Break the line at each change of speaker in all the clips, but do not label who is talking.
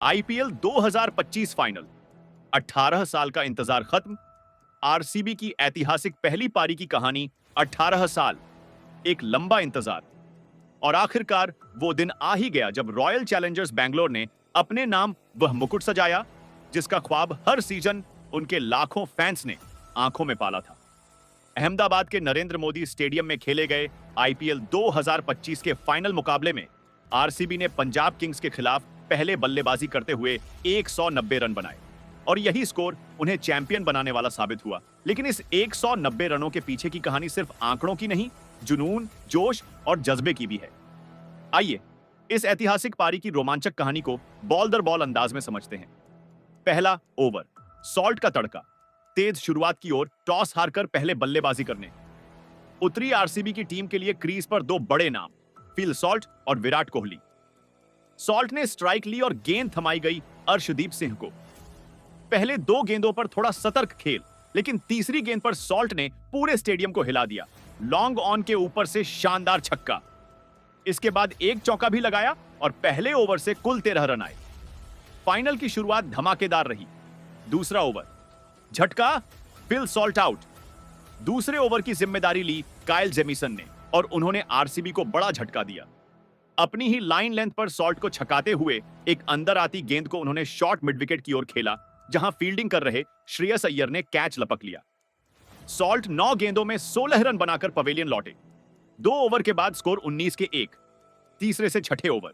IPL 2025 final. 18 साल का इंतजार खत्म। आरसीबी की ऐतिहासिक पहली पारी की कहानी। 18 साल, एक लंबा इंतजार। और आखिरकार वो दिन आ ही गया जब रॉयल चैलेंजर्स बैंगलोर ने अपने नाम वह मुकुट सजाया जिसका ख्वाब हर सीजन उनके लाखों फैंस ने आंखों में पाला था। अहमदाबाद के नरेंद्र मोदी स्टेडियम में खेले गए आईपीएल 2025 के फाइनल मुकाबले में आरसीबी ने पंजाब किंग्स के खिलाफ पहले बल्लेबाजी करते हुए 190 रन बनाए और यही स्कोर उन्हें चैंपियन बनाने वाला साबित हुआ। लेकिन इस 190 रनों के पीछे की कहानी सिर्फ आंकड़ों की नहीं, जुनून, जोश और जज्बे की भी है। आइए इस ऐतिहासिक पारी की रोमांचक कहानी को बॉल दर बॉल अंदाज में समझते हैं। पहला ओवर, सॉल्ट का तड़का। तेज शुरुआत की ओर टॉस हारकर पहले बल्लेबाजी करने उतरी आरसीबी की टीम के लिए क्रीज पर दो बड़े नाम, फिल सॉल्ट और विराट कोहली। सॉल्ट ने स्ट्राइक ली और गेंद थमाई गई अर्शदीप सिंह को। पहले दो गेंदों पर थोड़ा सतर्क खेल, लेकिन तीसरी गेंद पर सॉल्ट ने पूरे स्टेडियम को हिला दिया। लॉन्ग ऑन के ऊपर से शानदार छक्का। इसके बाद एक चौका भी लगाया और पहले ओवर से कुल 13 रन आए। फाइनल की शुरुआत धमाकेदार रही। दूसरा ओवर, झटका, फिल सॉल्ट आउट। दूसरे ओवर की जिम्मेदारी ली काइल जेमिसन ने और उन्होंने आरसीबी को बड़ा झटका दिया। अपनी ही लाइन लेंथ पर सॉल्ट को छकाते हुए एक अंदर आती गेंद को उन्होंने शॉर्ट मिड विकेट की ओर खेला, जहां फील्डिंग कर रहे श्रेयस अय्यर ने कैच लपक लिया। सॉल्ट 9 गेंदों में 16 रन बनाकर पवेलियन लौटे। 2 ओवर के बाद स्कोर 19 के 1। तीसरे से छठे ओवर,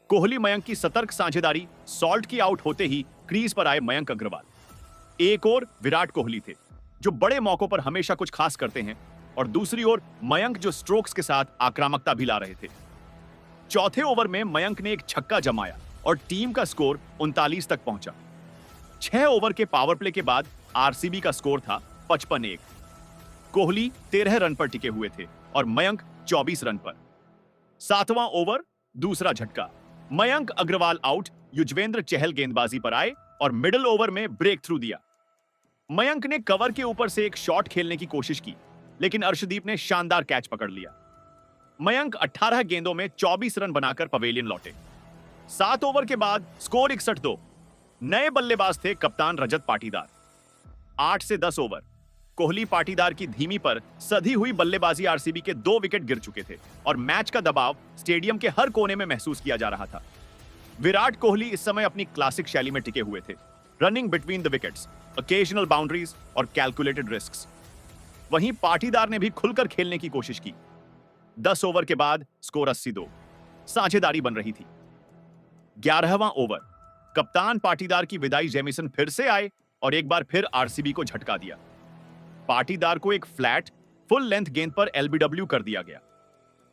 कोहली मयंक की सतर्क साझेदारी। सॉल्ट की आउट होते ही क्रीज पर आए मयंक अग्रवाल। एक और विराट कोहली थे जो बड़े मौकों पर हमेशा कुछ खास करते हैं, और दूसरी ओर मयंक जो स्ट्रोक्स के साथ आक्रामकता भी ला रहे थे। चौथे ओवर में मयंक ने एक छक्का जमाया और टीम का स्कोर 39 तक पहुंचा। 6 ओवर के पावर प्ले के बाद आरसीबी का स्कोर था 55-1। कोहली 13 रन पर टिके हुए थे और मयंक 24 रन पर। 7वां ओवर, दूसरा झटका। मयंक अग्रवाल आउट, युजवेंद्र चहल गेंदबाजी पर आए और मिडिल ओवर में ब्रेक थ्रू दिया। मयंक ने कवर के ऊपर से एक शॉट खेलने की कोशिश की, लेकिन अर्शदीप ने शानदार कैच पकड़ लिया। मयंक 18 गेंदों में 24 रन बनाकर पवेलियन लौटे। 7 ओवर के बाद स्कोर 61-2। नए बल्लेबाज थे कप्तान रजत पाटीदार। 8 से 10 ओवर, कोहली पाटीदार की धीमी पर सधी हुई बल्लेबाजी आरसीबी के 2 विकेट गिर चुके थे और मैच का दबाव स्टेडियम के हर कोने में महसूस किया जा रहा था। विराट कोहली इस समय अपनी क्लासिक शैली में टिके हुए थे, running between the wickets, occasional boundaries और कैलकुलेटेड रिस्क्स। वहीं पाटीदार ने भी खुलकर खेलने की कोशिश की। 10 ओवर के बाद स्कोर 82। साझेदारी बन रही थी। 11वां ओवर, कप्तान पाटीदार की विदाई जेमिसन फिर से आए और एक बार फिर आरसीबी को झटका दिया। पाटीदार को एक फ्लैट फुल लेंथ गेंद पर एलबीडब्ल्यू कर दिया गया।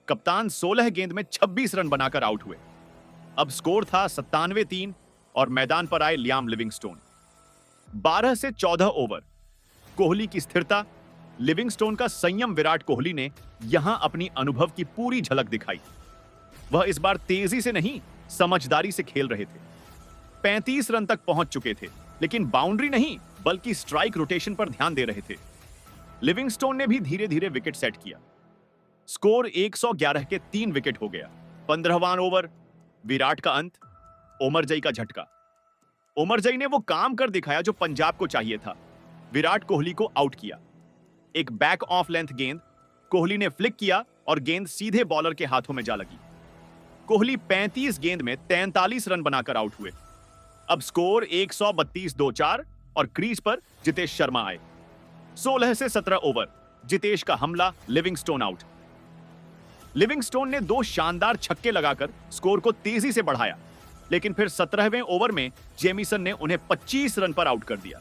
कप्तान 16 गेंद में 26 रन बनाकर आउट हुए। अब स्कोर था 97-3 और मैदान पर आए लियाम लिविंगस्टोन। 12 से 14 ओवर, कोहली की स्थिरता, लिविंगस्टोन का संयम। विराट कोहली ने यहां अपनी अनुभव की पूरी झलक दिखाई। वह इस बार तेजी से नहीं, समझदारी से खेल रहे थे। 35 रन तक पहुंच चुके थे, लेकिन बाउंड्री नहीं बल्कि स्ट्राइक रोटेशन पर ध्यान दे रहे थे। लिविंगस्टोन ने भी धीरे धीरे विकेट सेट किया। स्कोर 111 के 3 विकेट हो गया। 15वां ओवर, विराट का अंत, ओमरजई का झटका। ओमरजई ने वो काम कर दिखाया जो पंजाब को चाहिए था। विराट कोहली को आउट किया। एक बैक ऑफ लेंथ गेंद, कोहली ने फ्लिक किया और गेंद सीधे बॉलर के हाथों में जा लगी। कोहली 35 गेंद में 43 रन बनाकर आउट हुए। अब स्कोर 132-2-4 और क्रीज पर जितेश शर्मा आए। 16 से 17 ओवर, जितेश का हमला, लिविंगस्टोन आउट। लिविंगस्टोन ने 2 शानदार छक्के लगाकर स्कोर को तेजी से बढ़ाया, लेकिन फिर 17वें ओवर में जेमिसन ने उन्हें 25 रन पर आउट कर दिया।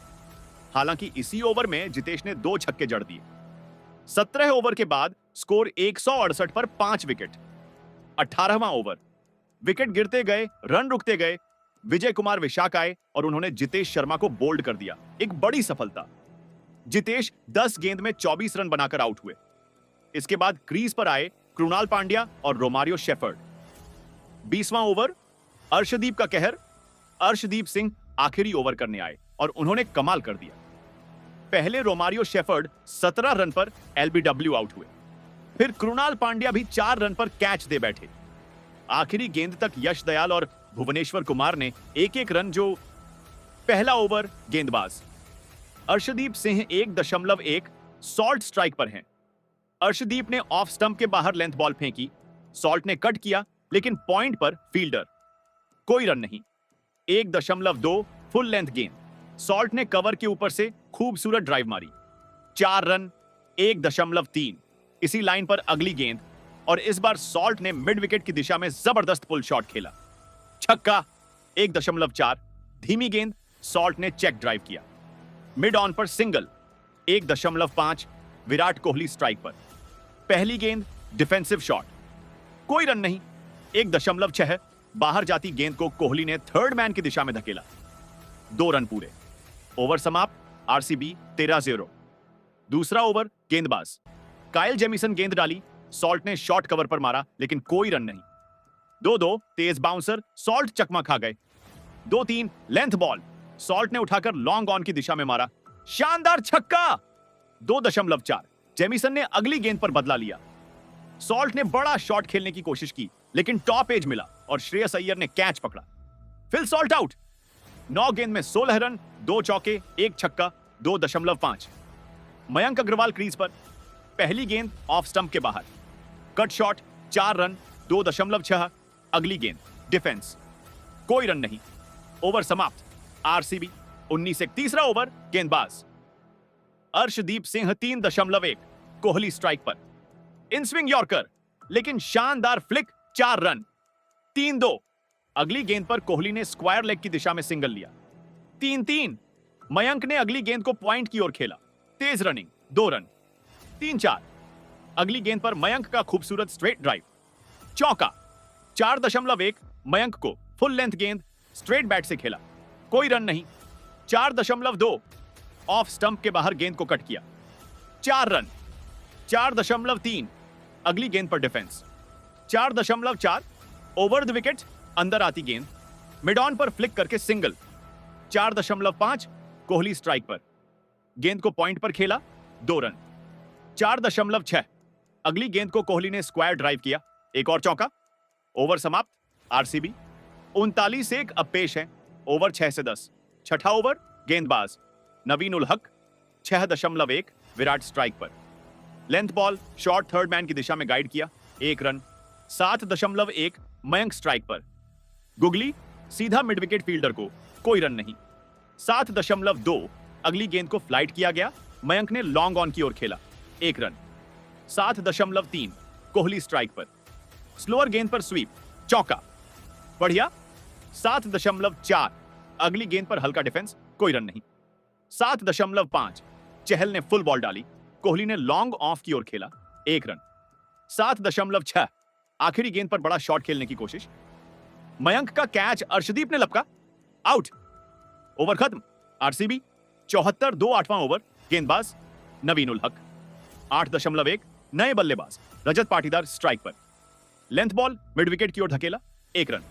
हालांकि इसी ओवर में जितेश ने 2 छक्के जड़ दिए। 17 ओवर के बाद स्कोर 168 पर 5 विकेट। 18वां ओवर, विकेट गिरते गए, रन रुकते गए। विजय कुमार विशाख आए और उन्होंने जितेश शर्मा को बोल्ड कर दिया। एक बड़ी सफलता। जितेश 10 गेंद में 24 रन बनाकर आउट हुए। इसके बाद क्रीज पर आए कृणाल पांड्या और रोमारियो शेफर्ड। 20वां ओवर, अर्शदीप का कहर। अर्शदीप सिंह आखिरी ओवर करने आए और उन्होंने कमाल कर दिया। पहले रोमारियो शेफर्ड 17 रन पर एलबीडब्ल्यू आउट हुए। फिर कृणाल पांड्या भी 4 रन पर कैच दे बैठे। आखिरी गेंद तक यश दयाल और भुवनेश्वर कुमार ने एक एक रन जो पहला ओवर गेंदबाज अर्शदीप सिंह 1.1 सॉल्ट स्ट्राइक पर हैं। अर्शदीप ने ऑफ स्टंप के बाहर लेंथ बॉल फेंकी, सॉल्ट ने कट किया लेकिन पॉइंट पर फील्डर, कोई रन नहीं। 1.2 फुल लेंथ गेंद, सॉल्ट ने कवर के ऊपर से खूबसूरत ड्राइव मारी, 4 रन। 1.3 इसी लाइन पर अगली गेंद और इस बार सॉल्ट ने मिड विकेट की दिशा में जबरदस्त पुल शॉट खेला, छक्का। 1.4 धीमी गेंद, सॉल्ट ने चेक ड्राइव किया, मिड ऑन पर सिंगल। 1.5 विराट कोहली स्ट्राइक पर, पहली गेंद डिफेंसिव शॉट, कोई रन नहीं। 1.6 बाहर जाती गेंद को कोहली ने थर्ड मैन की दिशा में धकेला, 2 रन पूरे। ओवर समाप्त, आरसीबी 13-0। दूसरा ओवर गेंदबाज काइल जेमिसन गेंद डाली, सॉल्ट ने शॉर्ट कवर पर मारा लेकिन कोई रन नहीं। 2-2 तेज बाउंसर, सॉल्ट चकमा खा गए। 2-3 लेंथ बॉल, सॉल्ट ने उठाकर लॉन्ग ऑन की दिशा में मारा, शानदार छक्का। 2.4 जेमिसन ने अगली गेंद पर बदला लिया, सॉल्ट ने बड़ा शॉट खेलने की कोशिश की लेकिन टॉप एज मिला और श्रेयस अय्यर ने कैच पकड़ा, फिल सॉल्ट आउट। 9 गेंद में 16 रन, 2 चौके, 1 छक्का। 2.5 मयंक अग्रवाल क्रीज पर, पहली गेंद ऑफ स्टंप के बाहर, कट शॉट, 4 रन। 2.6 अगली गेंद डिफेंस, कोई रन नहीं। ओवर समाप्त, आरसीबी 19। तीसरा ओवर गेंदबाज अर्शदीप सिंह 3.1 कोहली स्ट्राइक पर, इन स्विंग यॉर्कर लेकिन शानदार फ्लिक, 4 रन। 3-2 अगली गेंद पर कोहली ने स्क्वायर लेग की दिशा में सिंगल लिया, 3-3 मयंक ने अगली गेंद को पॉइंट की ओर खेला, तेज रनिंग, 2 रन। 3-4 अगली गेंद पर मयंक का खूबसूरत स्ट्रेट ड्राइव, चौका। 4.1 मयंक को फुल लेंथ गेंद स्ट्रेट बैट से खेला, कोई रन नहीं। 4.2 ऑफ स्टंप के बाहर गेंद को कट किया, 4 रन। 4.3 अगली गेंद पर डिफेंस, 4.4 ओवर द विकेट अंदर आती गेंद, मिड ऑन पर फ्लिक करके सिंगल। 4.5 कोहली स्ट्राइक पर, गेंद को पॉइंट पर खेला, 2 रन। 4.6 अगली गेंद को कोहली ने स्क्वायर ड्राइव किया, एक और चौका। ओवर समाप्त, आरसीबी 39-1 अब पेश है ओवर 6 से 10। छठा ओवर गेंदबाज नवीन उल हक 6.1 विराट स्ट्राइक पर, length ball short third man की दिशा में गाइड किया, 1 रन। 7.1 मयंक स्ट्राइक पर, गुगली सीधा मिड विकेट फील्डर को, कोई रन नहीं। 7.2 अगली गेंद को फ्लाइट किया गया, मयंक ने लॉन्ग ऑन की ओर खेला, 1 रन। 7.3 कोहली स्ट्राइक पर, स्लोअर गेंद पर स्वीप, चौका, बढ़िया। 7.4 अगली गेंद पर हल्का डिफेंस, कोई रन नहीं। 7.5 चहल ने फुल बॉल डाली, कोहली ने लॉन्ग ऑफ की ओर खेला, 1 रन। 7.6 आखिरी गेंद पर बड़ा शॉट खेलने की कोशिश, मयंक का कैच अर्शदीप ने लपका, आउट। ओवर खत्म, आरसीबी 74, 2 आठवां ओवर गेंदबाज नवीन उल हक 8.1 नए बल्लेबाज रजत पाटीदार स्ट्राइक पर, लेंथ बॉल मिड विकेट की ओर धकेला, 1 रन।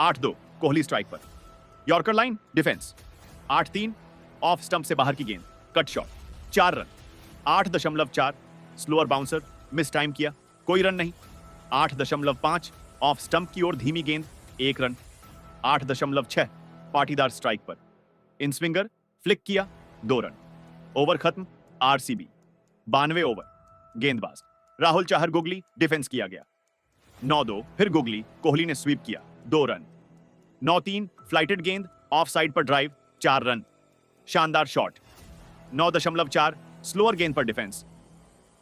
8-2 कोहली स्ट्राइक पर, yorker line defence, 8-3 off stump से बाहर की गेंद, cut shot, 4 run. 8.4 slower bouncer miss time किया, कोई रन नहीं। 8.5 ऑफ स्टंप की ओर धीमी गेंद, 1 रन। 8.6 पाटीदार स्ट्राइक पर, इन स्विंगर फ्लिक किया, 2 रन। ओवर खत्म, आरसीबी 92 ओवर गेंदबाज राहुल चाहर गुगली डिफेंस किया गया, 9-2 फिर गुगली, कोहली ने स्वीप किया, 2 रन। 9-3 फ्लाइटेड गेंद ऑफ साइड पर ड्राइव, 4 रन, शानदार शॉट। 9.4 स्लोअर गेंद पर डिफेंस,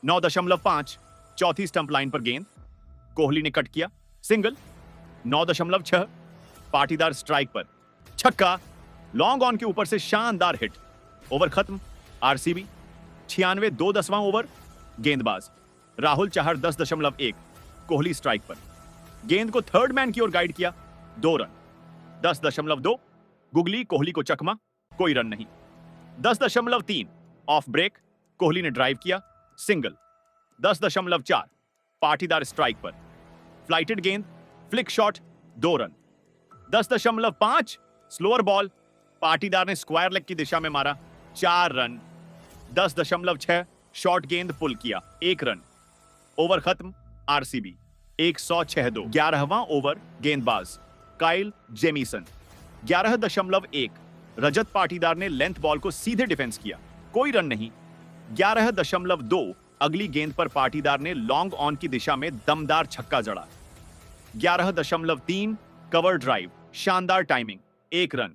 9.5 चौथी स्टंप लाइन पर गेंद, कोहली ने कट किया, सिंगल। 9.6 पाटीदार स्ट्राइक पर, छक्का, लॉन्ग ऑन के ऊपर से शानदार हिट। ओवर खत्म, आरसीबी 96, 2 ओवर गेंदबाज राहुल चाहर 10.1 कोहली स्ट्राइक पर, गेंद को थर्ड मैन की ओर गाइड किया, 2 रन। 10.2 गुगली कोहली को चकमा, कोई रन नहीं। 10.3 ऑफ ब्रेक कोहली ने ड्राइव किया, सिंगल। 10.4 पाटीदार स्ट्राइक पर, फ्लाइटेड गेंद flick shot, 2 run. 10.5 slower ball Patidar ने स्क्वायर लेग की दिशा में मारा, 4 रन। 10.6 शॉर्ट गेंद पुल किया, 1 रन। ओवर खत्म, आरसीबी 106, 2 11वां ओवर गेंदबाज काइल जेमीसन। 11.1। रजत पाटीदार ने लेंथ बॉल को सीधे डिफेंस किया, कोई रन नहीं। 11.2। अगली गेंद पर पाटीदार ने लॉन्ग ऑन की दिशा में दमदार छक्का जड़ा। 11.3। कवर ड्राइव, शानदार टाइमिंग, 1 रन।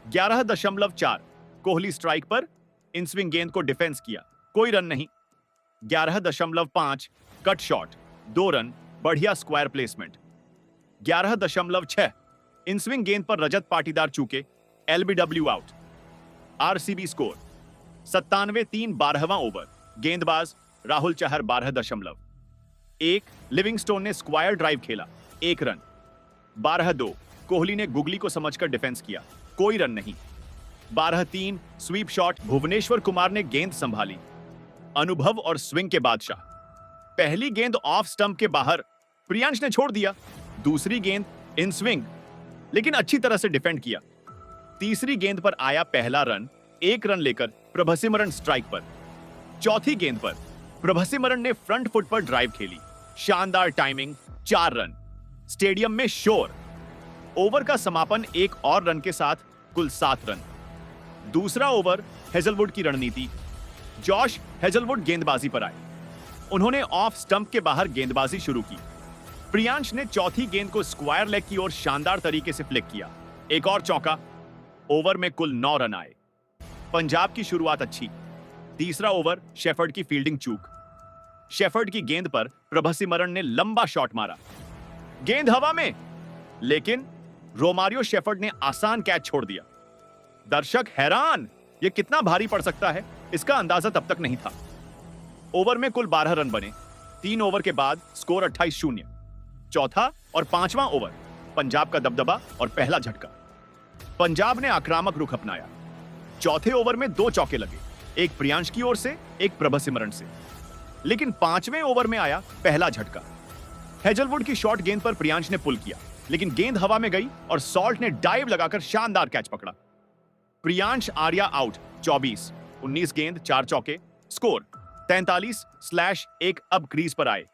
11.4। कोहली स्ट्राइक पर इन स्विंग गेंद को डिफेंस किया, कोई रन नहीं। 11.5। कट शॉट, 2 रन, बढ़िया स्क्वायर प्लेसमेंट। 11.6। इन स्विंग गेंद पर रजत पाटीदार चूके, एलबीडब्ल्यू आउट। आरसीबी स्कोर 97-3 12वां ओवर। गेंदबाज राहुल चहर 12.1। लिविंगस्टोन ने स्क्वायर ड्राइव खेला, 1 रन। 12-2। कोहली ने गुगली को समझकर डिफेंस किया, कोई रन नहीं। 12-3। स्वीप शॉट, भुवनेश्वर कुमार ने गेंद संभाली, अनुभव और स्विंग के बादशाह। पहली गेंद ऑफ स्टंप के बाहर, प्रियांश ने छोड़ दिया। दूसरी गेंद इन स्विंग, लेकिन अच्छी तरह से डिफेंड किया। तीसरी गेंद पर आया पहला रन, 1 रन लेकर प्रभसिमरन स्ट्राइक पर। चौथी गेंद पर प्रभसिमरन ने फ्रंट फुट पर ड्राइव खेली, शानदार टाइमिंग, 4 रन। स्टेडियम में शोर। ओवर का समापन 1 और रन के साथ, कुल 7 रन। दूसरा ओवर हेजलवुड की रणनीति। जॉश हेजलवुड गेंदबाजी पर आए, उन्होंने ऑफ स्टंप के बाहर गेंदबाजी शुरू की। प्रियांश ने चौथी गेंद को स्क्वायर लेग की ओर शानदार तरीके से फ्लिक किया, 1 और चौका। ओवर में कुल 9 रन आए। पंजाब की शुरुआत अच्छी। तीसरा ओवर शेफर्ड की फील्डिंग चूक। शेफर्ड की गेंद पर प्रभसिमरन ने लंबा शॉट मारा, गेंद हवा में, लेकिन रोमारियो शेफर्ड ने आसान कैच छोड़ दिया। दर्शक हैरान, यह कितना भारी पड़ सकता है, इसका अंदाजा तब तक नहीं था। ओवर में कुल 12 रन बने। 3 ओवर के बाद स्कोर 28-0। चौथा और 5वां ओवर, पंजाब का दबदबा और पहला झटका। पंजाब ने आक्रामक रुख अपनाया। चौथे ओवर में 2 चौके लगे, एक प्रियांश की ओर से, एक प्रभसिमरन से। लेकिन 5वें ओवर में आया पहला झटका। हेजलवुड की शॉर्ट गेंद पर प्रियांश ने पुल किया, लेकिन गेंद हवा में गई और सॉल्ट ने डाइव लगाकर शानदार कैच पकड़ा। प्रियांश आर्या आउट, 24। 19 गेंद, 4 चौके। स्कोर 43/1। अब क्रीज पर आए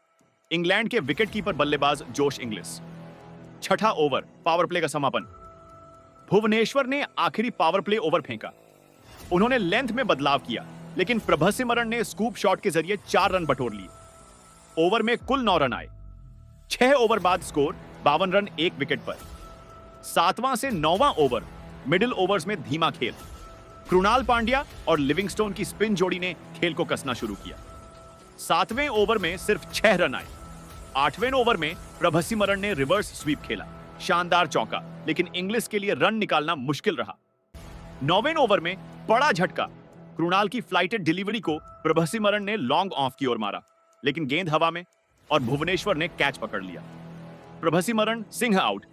इंग्लैंड के विकेट कीपर बल्लेबाज जोश इंग्लिस। छठा ओवर, पावर प्ले का समापन। भुवनेश्वर ने आखिरी पावर प्ले ओवर फेंका, उन्होंने लेंथ में बदलाव किया, लेकिन प्रभसिमरन ने स्कूप शॉट के जरिए 4 रन बटोर लिए। ओवर में कुल 9 रन आए। 6 ओवर बाद स्कोर 52 रन 1 विकेट पर। 7वां से 9वां ओवर, मिडिल ओवर्स में धीमा खेल। कृणाल पांड्या और लिविंगस्टोन की स्पिन जोड़ी ने खेल को कसना शुरू किया। 7वें ओवर में सिर्फ 6 रन आए। 8वें ओवर में प्रभसिमरन ने रिवर्स स्वीप खेला, शानदार चौका, लेकिन इंग्लिश के लिए रन निकालना मुश्किल रहा। 9वें ओवर में बड़ा झटका, कृणाल की फ्लाइटेड डिलीवरी को प्रभसिमरन ने लॉन्ग ऑफ की ओर मारा, लेकिन गेंद हवा में और भुवनेश्वर ने कैच पकड़ लिया। प्रभसिमरन सिंह आउट।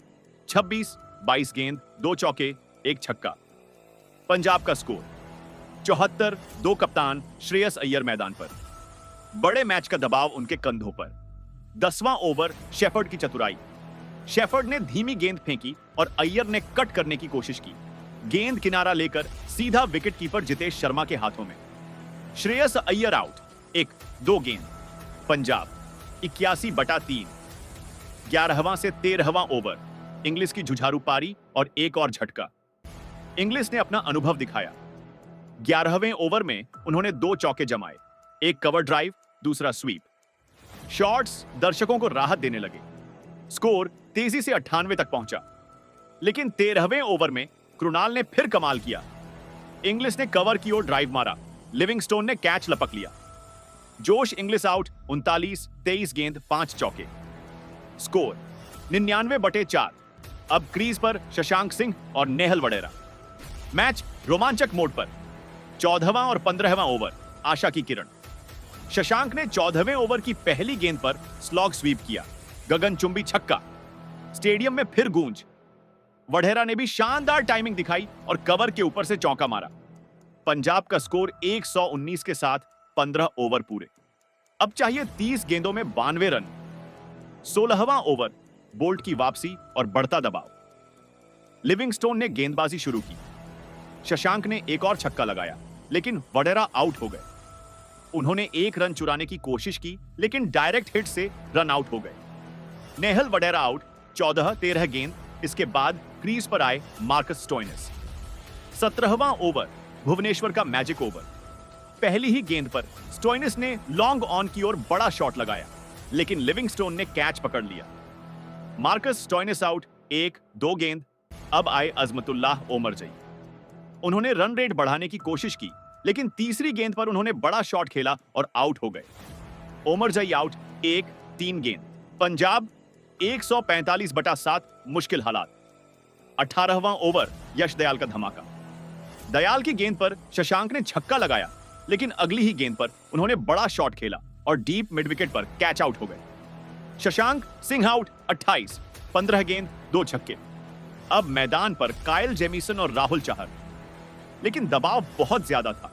26-22 गेंद, 2 चौके, 1 छक्का। पंजाब का स्कोर 74। 2 कप्तान श्रेयस अय्यर मैदान पर, बड़े मैच का दबाव उनके कंधों पर। 10वां ओवर, शेफर्ड की चतुराई। शेफर्ड ने धीमी गेंद फेंकी और अय्यर ने कट करने की कोशिश की, गेंद किनारा लेकर सीधा विकेट कीपर जितेश शर्मा के हाथों में। श्रेयस अय्यर आउट, 1-2 गेंद। पंजाब 81/3। 11वां से 13वां ओवर, इंग्लिश की जुझारू पारी और 1 और झटका। इंग्लिश ने अपना अनुभव दिखाया। 11वें ओवर में उन्होंने 2 चौके जमाए, एक कवर ड्राइव, दूसरा स्वीप। शॉट्स दर्शकों को राहत देने लगे। स्कोर तेजी से 98 तक पहुंचा, लेकिन 13वें ओवर में कृणाल ने फिर कमाल किया। इंग्लिश ने कवर की ओर ड्राइव मारा, लिविंगस्टोन ने कैच लपक लिया। जोश इंग्लिश आउट। 39-23 गेंद, 5 चौके। स्कोर 99/4। अब क्रीज पर शशांक सिंह और नेहल वडेरा। मैच रोमांचक मोड पर। 14वां और 15वां ओवर, आशा की किरण। शशांक ने 14वें ओवर की पहली गेंद पर स्लॉग स्वीप किया, गगनचुंबी छक्का। स्टेडियम में फिर गूंज। वडेरा ने भी शानदार टाइमिंग दिखाई और कवर के ऊपर से चौका मारा। पंजाब का स्कोर 119 के साथ 15 ओवर पूरे। अब चाहिए 30 गेंदों में 92 रन। 16वां ओवर, बोल्ट की वापसी और बढ़ता दबाव। लिविंगस्टोन ने गेंदबाजी शुरू की। शशांक ने 1 और छक्का लगाया, लेकिन वडेरा आउट हो गए। उन्होंने 1 रन चुराने की कोशिश की, लेकिन डायरेक्ट हिट से रन आउट हो गए। नेहल वडेरा आउट। 14-13 गेंद, इसके बाद क्रीज पर आए मार्कस स्टोइनिस। 17वां ओवर भुवनेश्वर का मैजिक ओवर। पहली ही गेंद पर स्टोइनिस ने लॉन्ग ऑन की ओर बड़ा शॉट लगाया, लेकिन लिविंगस्टोन ने कैच पकड़ लिया। मार्कस स्टोइनिस आउट, 1-2 गेंद। अब आए अजमतुल्लाह ओमरजई। उन्होंने रन रेट बढ़ाने की कोशिश की, लेकिन तीसरी गेंद पर उन्होंने बड़ा शॉट खेला और आउट हो गए। ओमरजई आउट, 1-3 गेंद। पंजाब 145/7 मुश्किल हालात। 18वां ओवर यश दयाल का धमाका। दयाल की गेंद पर शशांक ने छक्का लगाया, लेकिन अगली ही गेंद पर उन्होंने बड़ा शॉट खेला और डीप मिड विकेट पर कैच आउट हो गए। शशांक सिंह आउट, 28, 15 गेंद, 2 छक्के। अब मैदान पर कायल जेमिसन और राहुल चाहर, लेकिन दबाव बहुत ज्यादा था।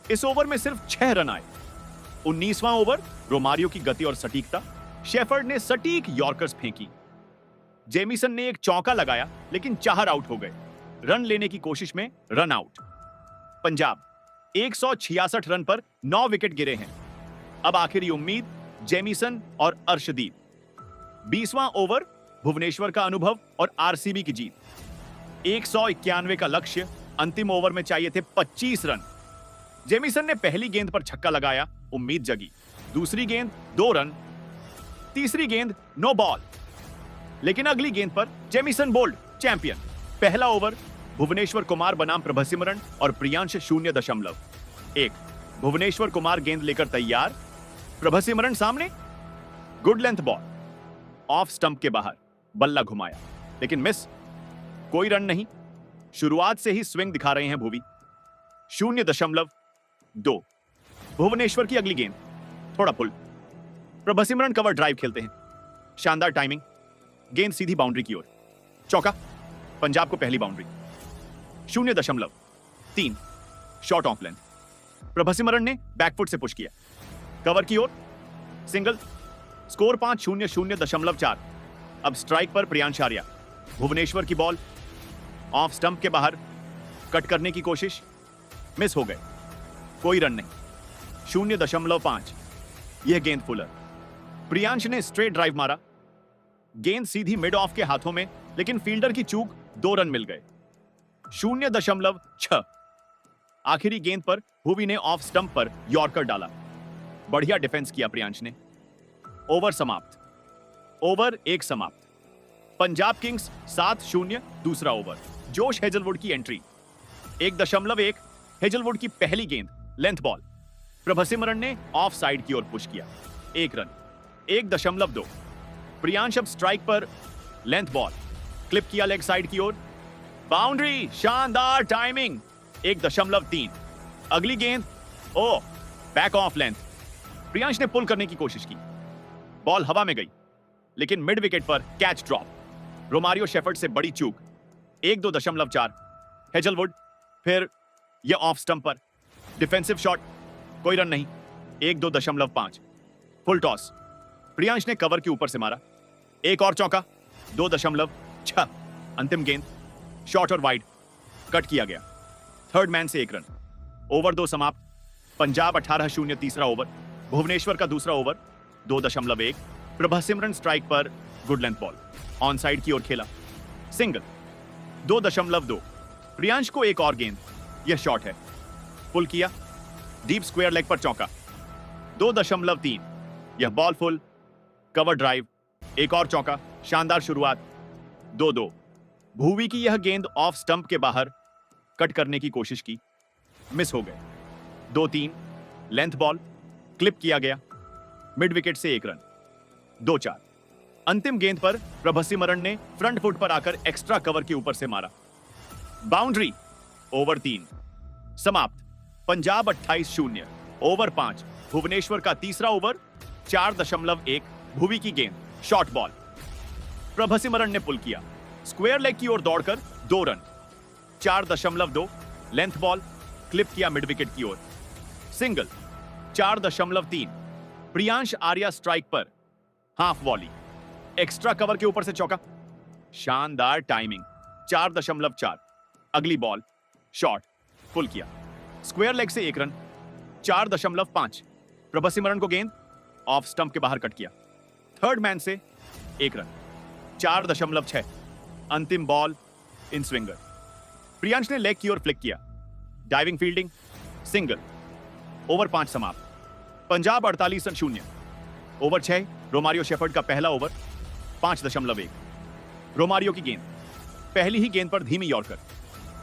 इस ओवर में सिर्फ 6 रन आए। 19वां ओवर रोमारियो की गति और सटीकता। शेफर्ड ने सटीक यॉर्कर्स फेंकी। जेमिसन ने एक चौका लगाया, लेकिन चाहर आउट हो गए। रन लेने की कोशिश में रन आउट। पंजाब 166 रन पर 9 विकेट गिरे हैं। अब आखिरी उम्मीद जेमिसन और अर्शदीप। 20वां ओवर भुवनेश्वर का अनुभव और आरसीबी की जीत। 191 का लक्ष्य, अंतिम ओवर में चाहिए थे 25 रन। जेमिसन ने पहली गेंद पर छक्का लगाया, उम्मीद जगी। दूसरी गेंद 2 रन। तीसरी गेंद नो बॉल, लेकिन अगली गेंद पर जेमिसन बोल्ड, चैंपियन। पहला ओवर भुवनेश्वर कुमार बनाम प्रभसिमरन और प्रियांश 0.1। भुवनेश्वर कुमार गेंद लेकर तैयार, प्रभसिमरन सामने। Good length ball, off stump के बाहर, बल्ला घुमाया, लेकिन मिस। कोई रन नहीं। शुरुआत से ही स्विंग दिखा रहे हैं भुवी। 0.2। भुवनेश्वर की अगली गेंद थोड़ा पुल। प्रभसिमरन कवर ड्राइव खेलते हैं, शानदार टाइमिंग। गेंद सीधी बाउंड्री की ओर, चौका। पंजाब को पहली boundary. 0.3, shot of length. Prabhsimran ने बैकफुट से पुश किया, कवर की ओर, सिंगल। स्कोर 5-0-0.4। अब स्ट्राइक पर प्रियांश आर्या। भुवनेश्वर की बॉल ऑफ स्टंप के बाहर, कट करने की कोशिश, मिस हो गए। कोई रन नहीं। 0.5। यह गेंद फुलर। प्रियांश ने स्ट्रेट ड्राइव मारा, गेंद सीधी मिड ऑफ के हाथों में, लेकिन फील्डर की चूक, 2 रन मिल गए। 0.6। आखिरी गेंद पर भुवी ने ऑफ स्टंप पर यॉर्कर डाला। बढ़िया डिफेंस किया प्रियांश ने। ओवर समाप्त। ओवर 1 समाप्त। पंजाब किंग्स 7-0, दूसरा ओवर। जोश हेजलवुड की एंट्री। 1.1। हेजलवुड की पहली गेंद, लेंथ बॉल। प्रभसिमरन ने ऑफ साइड की ओर पुश किया, 1 रन। 1.2। प्रियांश अब स्ट्राइक पर, लेंथ बॉल, क्लिप किया लेग साइड की ओर, बाउंड्री, शानदार टाइमिंग। 1.3। अगली गेंद, ओ, बैक ऑफ लेंथ। प्रियांश ने पुल करने की कोशिश की, बॉल हवा में गई, लेकिन मिड विकेट पर कैच ड्रॉप। रोमारियो शेफर्ड से बड़ी चूक। 1-2.4। हेजलवुड, फिर यह ऑफ स्टंप पर, डिफेंसिव शॉट, कोई रन नहीं। 1-2.5। फुल टॉस, प्रियांश ने कवर के ऊपर से मारा, एक और चौका। 2.6। अंतिम गेंद, शॉर्ट और वाइड, कट किया गया। थर्ड मैन से 1 रन। ओवर 2 समाप्त। पंजाब 18-0, तीसरा ओवर। भुवनेश्वर का दूसरा ओवर, 2.1। प्रभसिमरन स्ट्राइक पर, good length ball, on side की ओर खेला, सिंगल। 2.2। प्रियांश को एक और गेंद, यह शॉट है, पुल किया, डीप स्क्वायर लेग पर चौका। 2.3। यह बॉल फुल, कवर ड्राइव, एक और चौका, शानदार शुरुआत। 2-2। भुवी की यह गेंद ऑफ स्टंप के बाहर, कट करने की कोशिश की, मिस हो गए। 2-3। लेंथ बॉल, क्लिप किया गया, मिड विकेट से 1 रन। 2-4। अंतिम गेंद पर प्रभसिमरन ने फ्रंट फुट पर आकर एक्स्ट्रा कवर के ऊपर से मारा, बाउंड्री। ओवर 3 समाप्त। पंजाब 28-0। ओवर 5 भुवनेश्वर का तीसरा ओवर। 4.1। भुवी की गेंद, शॉर्ट बॉल। प्रभसिमरन ने पुल किया, स्क्वायर लेग की ओर दौड़कर 2 रन। 4.2। लेंथ बॉल, क्लिप किया मिड विकेट की ओर, सिंगल। 4.3। प्रियांश आर्या स्ट्राइक पर, हाफ वॉली, एक्स्ट्रा कवर के ऊपर से चौका, शानदार टाइमिंग। 4.4। अगली बॉल, शॉर्ट, पुल किया, स्क्वायर लेग से 1 रन। 4.5। प्रभसिमरन को गेंद ऑफ स्टंप के बाहर कट किया, थर्ड मैन से 1 रन। 4.6। अंतिम बॉल इन स्विंगर। प्रियांश ने लेग की ओर फ्लिक किया, डाइविंग फील्डिंग, सिंगल। ओवर 5 समाप्त। पंजाब 48 रन शून्य। ओवर 6 रोमारियो शेफर्ड का पहला ओवर 5.1। रोमारियो की गेंद, पहली ही गेंद पर धीमी यॉर्कर।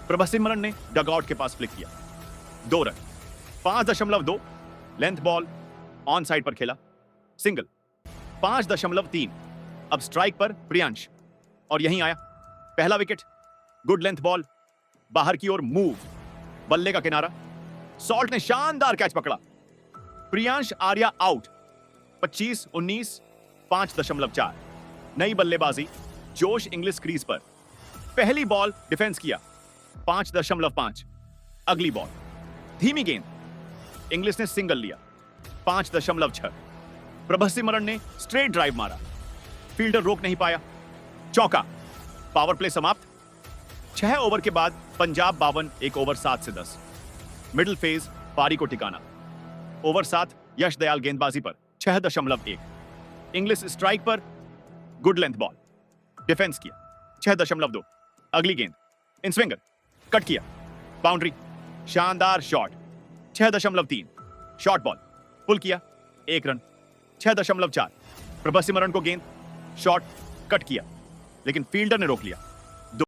प्रभसिमरन ने डगआउट के पास फ्लिक किया, 2 run. 5.2 length ball on side पर खेला, सिंगल। 5.3 अब स्ट्राइक पर प्रियांश, और यहीं आया पहला विकेट। गुड लेंथ बॉल, बाहर की ओर मूव, बल्ले का किनारा। सॉल्ट ने शानदार कैच पकड़ा। प्रियांश आर्या आउट। 25-19, 5.4। नई बल्लेबाजी, जोश इंग्लिश क्रीज पर। पहली बॉल डिफेंस किया, 5.5। अगली बॉल धीमी गेंद, इंग्लिश ने सिंगल लिया, 5.6। प्रभसिमरन ने स्ट्रेट ड्राइव मारा, फील्डर रोक नहीं पाया, चौका। पावर प्ले समाप्त। 6 ओवर के बाद पंजाब 52, 1 ओवर 7 से 10। मिडिल फेज पारी को ठिकाना। ओवर 7 यश दयाल गेंदबाजी पर 6.1। इंग्लिश स्ट्राइक पर, गुड लेंथ बॉल, डिफेंस किया, 6.2। अगली गेंद इन स्विंगर, कट किया, बाउंड्री। शानदार शॉट, 6.3। शॉर्ट बॉल, पुल किया, 1 रन, 6.4। प्रभसिमरन को गेंद, शॉट, कट किया, लेकिन फील्डर ने रोक लिया।